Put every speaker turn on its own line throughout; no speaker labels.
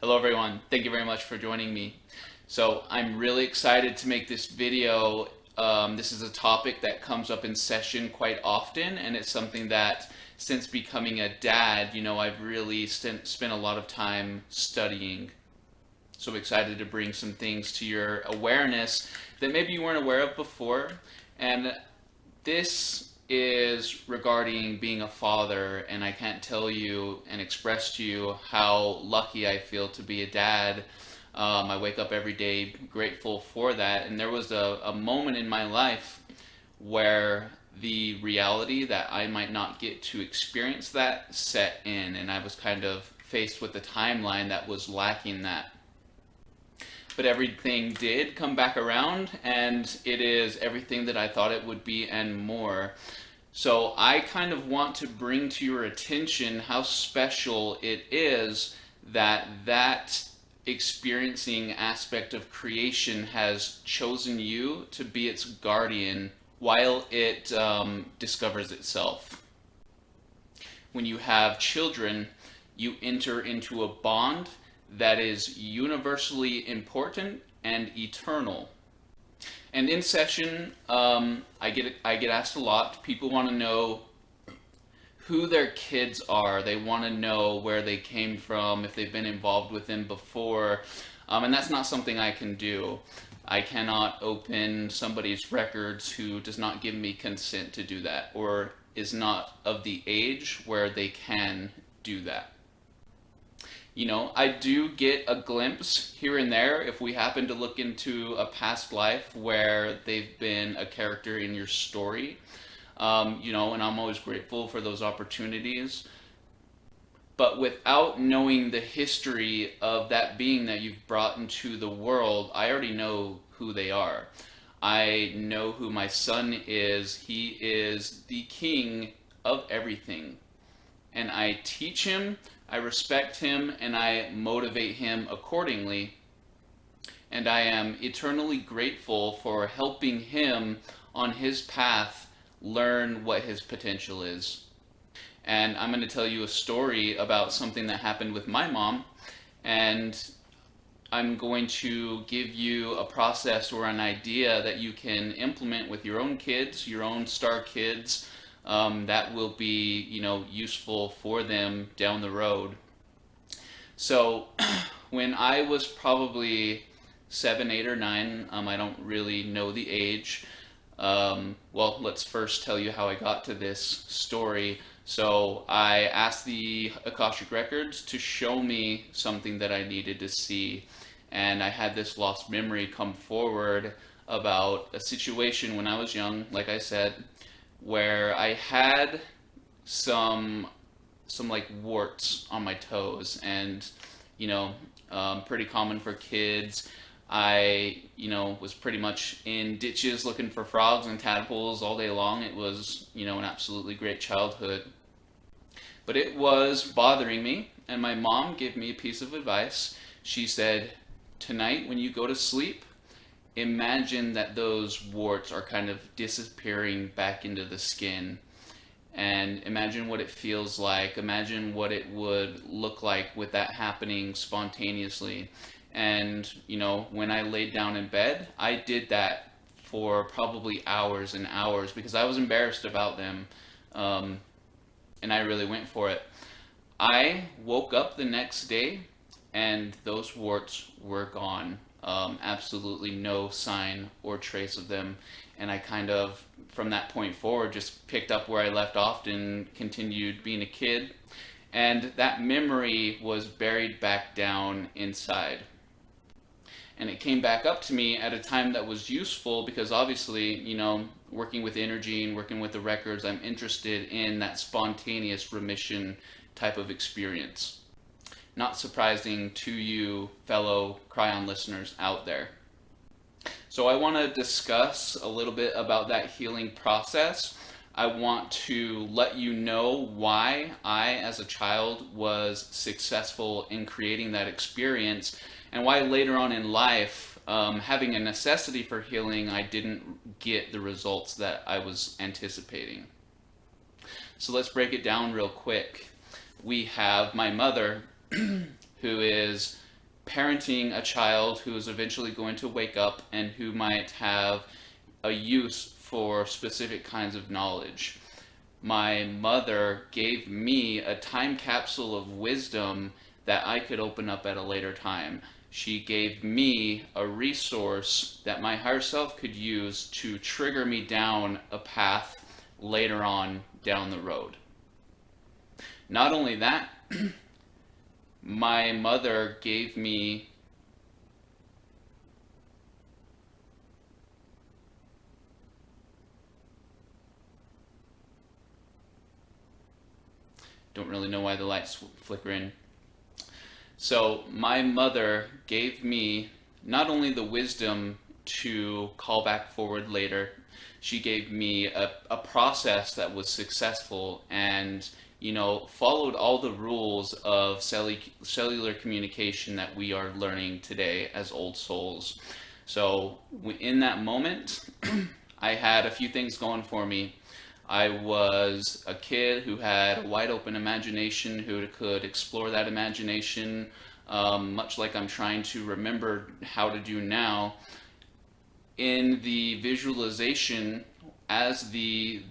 Hello everyone, thank you very much for joining me. So I'm really excited to make this video. This is a topic that comes up in session quite often, and it's something that since becoming a dad, I've really spent a lot of time studying. So I'm excited to bring some things to your awareness that maybe you weren't aware of before. And this is regarding being a father, and I can't tell you and express to you how lucky I feel to be a dad. I wake up every day grateful for that, and there was a moment in my life where the reality that I might not get to experience that set in, and I was kind of faced with a timeline that was lacking that. But everything did come back around, and it is everything that I thought it would be and more. So I kind of want to bring to your attention how special it is that experiencing aspect of creation has chosen you to be its guardian while it discovers itself. When you have children, you enter into a bond that is universally important and eternal. And in session, I get asked a lot. People want to know who their kids are. They want to know where they came from, if they've been involved with them before, and that's not something I can do. I cannot open somebody's records who does not give me consent to do that, or is not of the age where they can do that. I do get a glimpse here and there if we happen to look into a past life where they've been a character in your story. And I'm always grateful for those opportunities. But without knowing the history of that being that you've brought into the world, I already know who they are. I know who my son is. He is the king of everything. And I teach him, I respect him, and I motivate him accordingly. And I am eternally grateful for helping him on his path learn what his potential is. And I'm going to tell you a story about something that happened with my mom, and I'm going to give you a process or an idea that you can implement with your own kids, your own star kids, that will be, useful for them down the road. So, when I was probably 7, 8, or 9, I don't really know the age. Well, let's first tell you how I got to this story. So, I asked the Akashic records to show me something that I needed to see, and I had this lost memory come forward about a situation when I was young, like I said, where I had some like warts on my toes, and pretty common for kids. I was pretty much in ditches looking for frogs and tadpoles all day long. It was an absolutely great childhood, but it was bothering me, and my mom gave me a piece of advice. She said, tonight when you go to sleep, imagine that those warts are kind of disappearing back into the skin, and imagine what it feels like. Imagine what it would look like with that happening spontaneously. And, when I laid down in bed, I did that for probably hours and hours because I was embarrassed about them. And I really went for it. I woke up the next day and those warts were gone. Absolutely no sign or trace of them. And I kind of, from that point forward, just picked up where I left off and continued being a kid. And that memory was buried back down inside. And it came back up to me at a time that was useful because obviously, working with energy and working with the records, I'm interested in that spontaneous remission type of experience. Not surprising to you, fellow Kryon listeners out there. So I want to discuss a little bit about that healing process. I want to let you know why I, as a child, was successful in creating that experience, and why later on in life, having a necessity for healing, I didn't get the results that I was anticipating. So let's break it down real quick. We have my mother, who is parenting a child who is eventually going to wake up and who might have a use for specific kinds of knowledge. My mother gave me a time capsule of wisdom that I could open up at a later time. She gave me a resource that my higher self could use to trigger me down a path later on down the road. Not only that, my mother gave me don't really know why the light's flickering. So my mother gave me not only the wisdom to call back forward later, she gave me a process that was successful and, followed all the rules of cellular communication that we are learning today as old souls. So in that moment, I had a few things going for me. I was a kid who had a wide open imagination, who could explore that imagination, much like I'm trying to remember how to do now. In the visualization, as the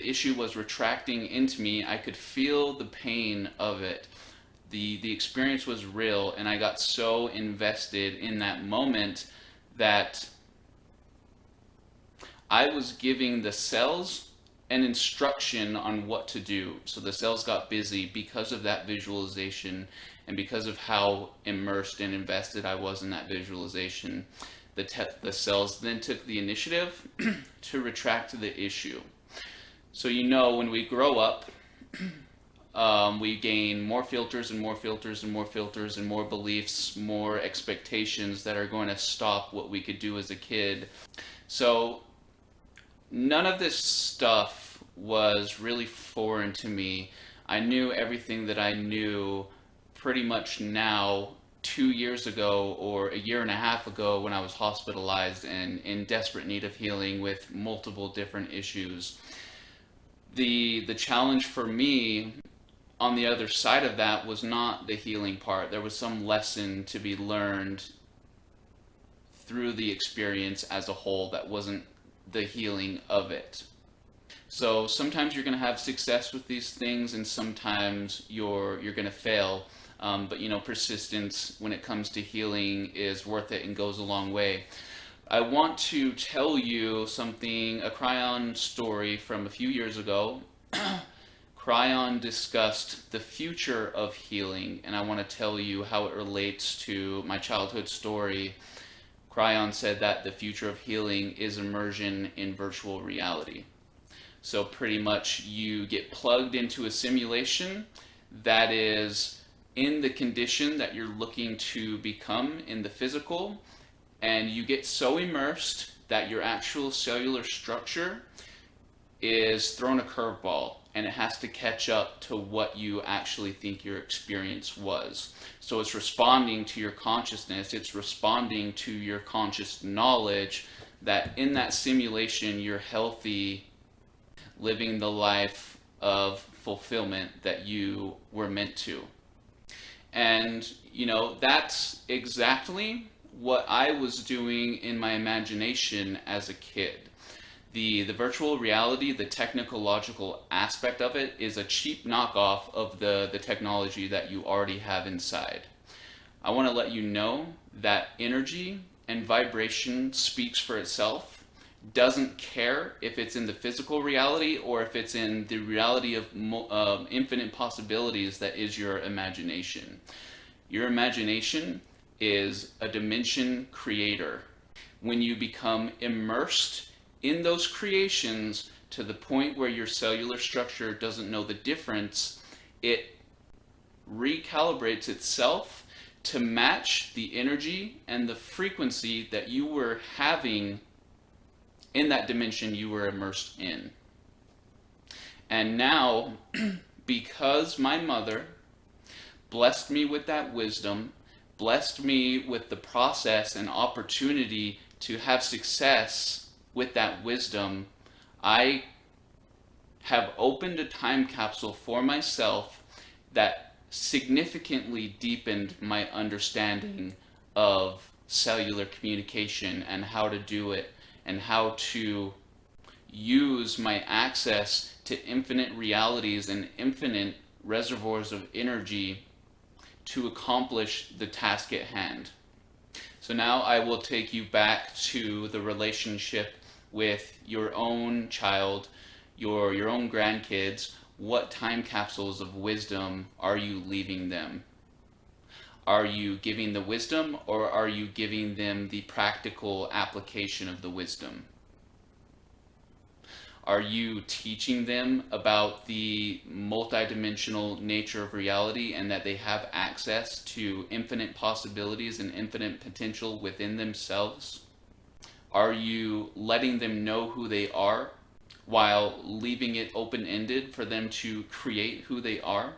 issue was retracting into me, I could feel the pain of it. The experience was real, and I got so invested in that moment that I was giving the cells an instruction on what to do. So the cells got busy because of that visualization and because of how immersed and invested I was in that visualization. The cells then took the initiative to retract the issue. So when we grow up, we gain more filters and more filters and more filters and more beliefs, more expectations that are going to stop what we could do as a kid. So none of this stuff was really foreign to me. I knew everything that I knew pretty much now 2 years ago or a year and a half ago when I was hospitalized and in desperate need of healing with multiple different issues. The challenge for me on the other side of that was not the healing part. There was some lesson to be learned through the experience as a whole that wasn't the healing of it. So sometimes you're going to have success with these things and sometimes you're going to fail. But persistence when it comes to healing is worth it and goes a long way. I want to tell you something, a Kryon story from a few years ago. Kryon discussed the future of healing, and I want to tell you how it relates to my childhood story. Kryon said that the future of healing is immersion in virtual reality. So pretty much you get plugged into a simulation that is in the condition that you're looking to become in the physical, and you get so immersed that your actual cellular structure is thrown a curveball and it has to catch up to what you actually think your experience was. So it's responding to your consciousness, it's responding to your conscious knowledge that in that simulation you're healthy, living the life of fulfillment that you were meant to. And that's exactly what I was doing in my imagination as a kid. The virtual reality, the technological aspect of it, is a cheap knockoff of the technology that you already have inside. I want to let you know that energy and vibration speaks for itself, doesn't care if it's in the physical reality or if it's in the reality of infinite possibilities that is your imagination. Your imagination is a dimension creator. When you become immersed in those creations to the point where your cellular structure doesn't know the difference, it recalibrates itself to match the energy and the frequency that you were having in that dimension you were immersed in. And now, because my mother blessed me with that wisdom, blessed me with the process and opportunity to have success with that wisdom, I have opened a time capsule for myself that significantly deepened my understanding of cellular communication and how to do it and how to use my access to infinite realities and infinite reservoirs of energy to accomplish the task at hand. So now I will take you back to the relationship with your own child, your own grandkids. What time capsules of wisdom are you leaving them? Are you giving the wisdom, or are you giving them the practical application of the wisdom? Are you teaching them about the multidimensional nature of reality and that they have access to infinite possibilities and infinite potential within themselves? Are you letting them know who they are while leaving it open-ended for them to create who they are?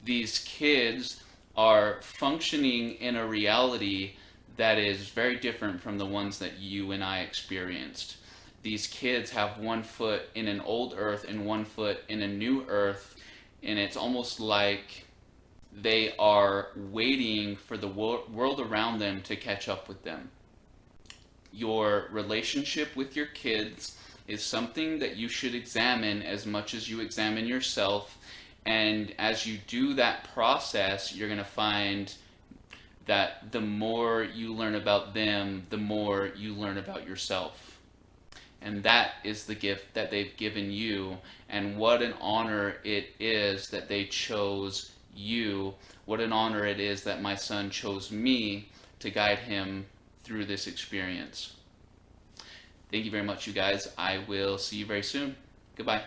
These kids are functioning in a reality that is very different from the ones that you and I experienced. These kids have one foot in an old earth and one foot in a new earth, and it's almost like they are waiting for the world around them to catch up with them. Your relationship with your kids is something that you should examine as much as you examine yourself, and as you do that process, you're going to find that the more you learn about them, the more you learn about yourself. And that is the gift that they've given you. And what an honor it is that they chose you. What an honor it is that my son chose me to guide him through this experience. Thank you very much, you guys. I will see you very soon. Goodbye.